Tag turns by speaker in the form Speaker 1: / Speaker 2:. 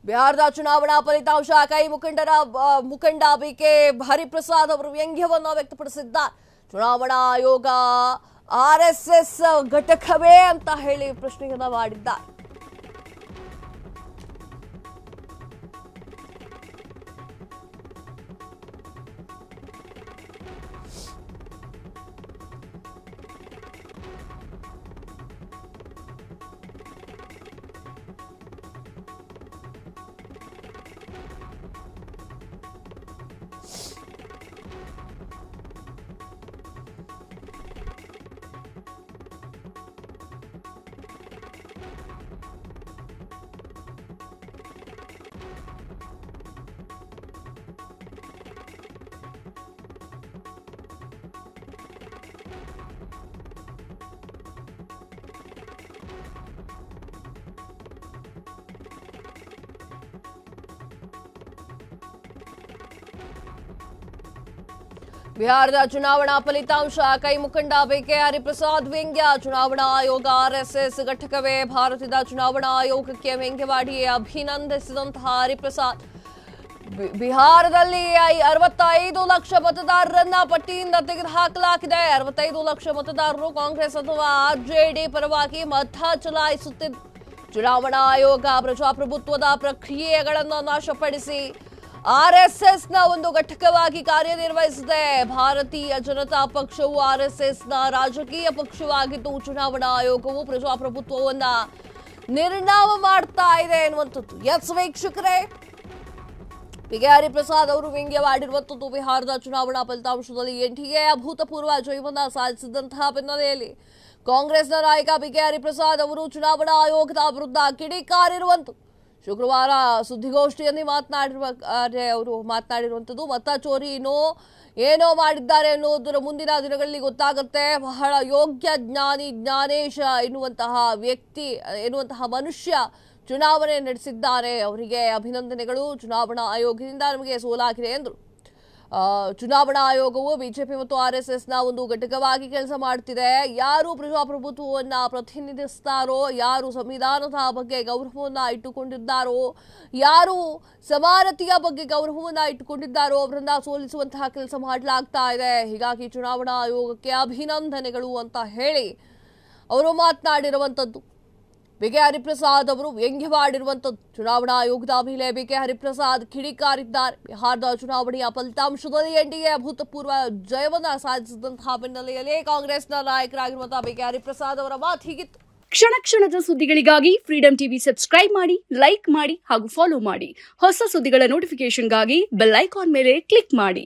Speaker 1: ಬಿಹಾರದ ಚುನಾವಣಾ ಫಲಿತಾಂಶ ಕೈ ಮುಖಂಡ ಬಿಕೆ ಹರಿಪ್ರಸಾದ್ ಅವರು ವ್ಯಂಗ್ಯವನ್ನು ವ್ಯಕ್ತಪಡಿಸಿದ್ದಾರೆ. ಚುನಾವಣಾ ಆಯೋಗ ಆರ್ಎಸ್ಎಸ್ ಘಟಕವೇ ಅಂತ ಹೇಳಿ ಪ್ರಶ್ನೆಯನ್ನ ಮಾಡಿದ್ದಾರೆ. ಬಿಹಾರದ ಚುನಾವಣಾ ಫಲಿತಾಂಶ ಕೈ ಮುಖಂಡ ಬಿಕೆ ಹರಿಪ್ರಸಾದ್ ವ್ಯಂಗ್ಯ. ಚುನಾವಣಾ ಆಯೋಗ ಆರ್ಎಸ್ಎಸ್ ಘಟಕವೇ. ಭಾರತದ ಚುನಾವಣಾ ಆಯೋಗಕ್ಕೆ ವ್ಯಂಗ್ಯವಾಡಿ ಅಭಿನಂದಿಸಿದಂತಹ ಹರಿಪ್ರಸಾದ್, ಬಿಹಾರದಲ್ಲಿ 65 ಲಕ್ಷ ಮತದಾರರನ್ನ ಪಟ್ಟಿಯಿಂದ ತೆಗೆದುಹಾಕಲಾಗಿದೆ. 65 ಲಕ್ಷ ಮತದಾರರು ಕಾಂಗ್ರೆಸ್ ಅಥವಾ ಆರ್ಜೆಡಿ ಪರವಾಗಿ ಮತ ಚಲಾಯಿಸುತ್ತಿದ್ದು, ಚುನಾವಣಾ ಆಯೋಗ ಪ್ರಜಾಪ್ರಭುತ್ವದ ಪ್ರಕ್ರಿಯೆಗಳನ್ನು ನಾಶಪಡಿಸಿ ಆರ್ಎಸ್ಎಸ್ನ ಒಂದು ಘಟಕವಾಗಿ ಕಾರ್ಯನಿರ್ವಹಿಸಿದೆ. ಭಾರತೀಯ ಜನತಾ ಪಕ್ಷವು ಆರ್ಎಸ್ಎಸ್ನ ರಾಜಕೀಯ ಪಕ್ಷವಾಗಿದ್ದು, ಚುನಾವಣಾ ಆಯೋಗವು ಪ್ರಜಾಪ್ರಭುತ್ವವನ್ನ ನಿರ್ನಾಮ ಮಾಡ್ತಾ ಇದೆ ಎನ್ನುವಂಥದ್ದು. ಎಸ್ ವೀಕ್ಷಕರೇ, ಬಿಕೆ ಹರಿಪ್ರಸಾದ್ ಅವರು ವ್ಯಂಗ್ಯವಾಡಿರುವಂಥದ್ದು ಬಿಹಾರದ ಚುನಾವಣಾ ಫಲಿತಾಂಶದಲ್ಲಿ ಎನ್ಡಿಎ ಅಭೂತಪೂರ್ವ ಜಯವನ್ನ ಸಾಧಿಸಿದಂತಹ ಬೆನ್ನಲೆಯಲ್ಲಿ ಕಾಂಗ್ರೆಸ್ನ ನಾಯಕ ಬಿಕೆ ಹರಿಪ್ರಸಾದ್ ಅವರು ಚುನಾವಣಾ ಆಯೋಗದ ವಿರುದ್ಧ ಕಿಡಿಕಾರಿರುವಂಥದ್ದು. ಶುಕ್ರವಾರ ಸುದ್ದಿಗೋಷ್ಠಿಯಲ್ಲಿ ಅವರು ಮಾತನಾಡಿರುವಂಥದ್ದು, ಮತ ಚೋರಿ ಏನೋ ಮಾಡಿದ್ದಾರೆ ಅನ್ನೋದರ ಮುಂದಿನ ದಿನಗಳಲ್ಲಿ ಗೊತ್ತಾಗುತ್ತೆ. ಬಹಳ ಯೋಗ್ಯ ಜ್ಞಾನೇಶ ಎನ್ನುವಂತಹ ಮನುಷ್ಯ ಚುನಾವಣೆ ನಡೆಸಿದ್ದಾರೆ. ಅವರಿಗೆ ಅಭಿನಂದನೆಗಳು. ಚುನಾವಣಾ ಆಯೋಗದಿಂದ ನಮಗೆ ಸೋಲಾಗಿದೆ ಎಂದರು. ಚುನಾವಣಾ ಆಯೋಗವು ಬಿಜೆಪಿ ಮತ್ತು ಆರ್ಎಸ್ಎಸ್ನ ಒಂದು ಘಟಕವಾಗಿ ಕೆಲಸ ಮಾಡುತ್ತಿದೆ. ಯಾರು ಪ್ರಜಾಪ್ರಭುತ್ವವನ್ನ ಪ್ರತಿನಿಧಿಸ್ತಾರೋ, ಯಾರು ಸಂವಿಧಾನದ ಬಗ್ಗೆ ಗೌರವವನ್ನ ಇಟ್ಟುಕೊಂಡಿದ್ದಾರೋ, ಯಾರು ಸಮಾನತೆಯ ಬಗ್ಗೆ ಗೌರವವನ್ನ ಇಟ್ಟುಕೊಂಡಿದ್ದಾರೋ ಅವರನ್ನ ಸೋಲಿಸುವಂತಹ ಕೆಲಸ ಮಾಡಲಾಗ್ತಾ ಇದೆ. ಹೀಗಾಗಿ ಚುನಾವಣಾ ಆಯೋಗಕ್ಕೆ ಅಭಿನಂದನೆಗಳು ಅಂತ ಹೇಳಿ ಅವರು ಮಾತನಾಡಿರುವಂಥದ್ದು. ಬಿಕೆ ಹರಿಪ್ರಸಾದ್ ಅವರು ವ್ಯಂಗ್ಯವಾಡಿರುವಂಥದ್ದು. ಚುನಾವಣಾ ಆಯೋಗದ ಮೇಲೆ ಬಿಕೆ ಹರಿಪ್ರಸಾದ್ ಕಿಡಿಕಾರಿದ್ದಾರೆ. ಬಿಹಾರದ ಚುನಾವಣೆಯ ಫಲಿತಾಂಶದಲ್ಲಿ ಎನ್ಡಿಎ ಅಭೂತಪೂರ್ವ ಜಯವನ್ನ ಸಾಧಿಸಿದಂತಹ ಬೆನ್ನಲೆಯಲ್ಲಿ ಕಾಂಗ್ರೆಸ್ನ ನಾಯಕರಾಗಿರುವಂತಹ ಬಿಕೆ ಹರಿಪ್ರಸಾದ್ ಅವರ ಮಾತು ಹೀಗಿತ್ತು.
Speaker 2: ಕ್ಷಣ ಕ್ಷಣದ ಸುದ್ದಿಗಳಿಗಾಗಿ ಫ್ರೀಡಂ ಟಿವಿ ಸಬ್ಸ್ಕ್ರೈಬ್ ಮಾಡಿ, ಲೈಕ್ ಮಾಡಿ ಹಾಗೂ ಫಾಲೋ ಮಾಡಿ. ಹೊಸ ಸುದ್ದಿಗಳ ನೋಟಿಫಿಕೇಶನ್ಗಾಗಿ ಬೆಲ್ ಐಕಾನ್ ಮೇಲೆ ಕ್ಲಿಕ್ ಮಾಡಿ.